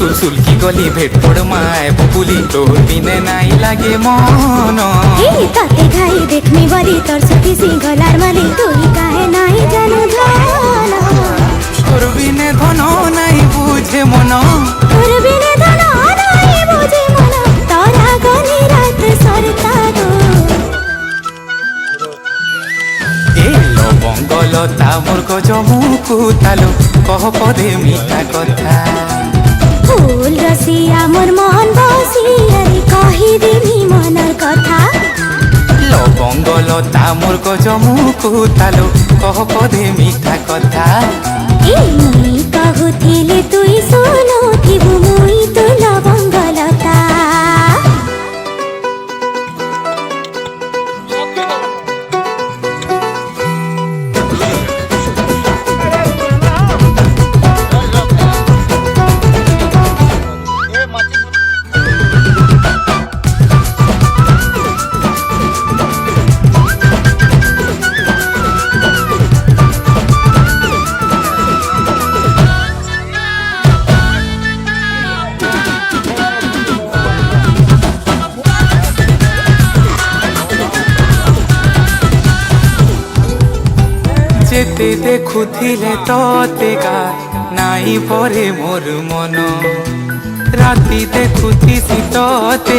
সুলকি গলি ভেট পড় মায় বকুলি তোর বিনে নাই লাগে মন তাতে ঘাই দেখমি বলি তোর সুখী সিঙ্গলার মালি তুই কাহে নাই জানু ধন তোর বিনে ধন নাই বুঝে মন তোর বিনে ধন নাই বুঝে মন তোরা গনি রাত সরতা গো লবঙ্গলতা মোর গজমুকু তালো কহ পদে মিঠা কথা ফুল রসিয়া মোর মন বসিয়ারে কহি দিবি মনর কথা লবঙ্গলতা মোর গজমুকু তালো কহ পদে মিঠা কথা মুই কহুଥିଲେ তুই শুনুথিবু মুই তো লবঙ্গলতা যেতে দেখুଥିଲେ ততে গা নাই পরে মোর মন রাতি দেখুথিছি ততে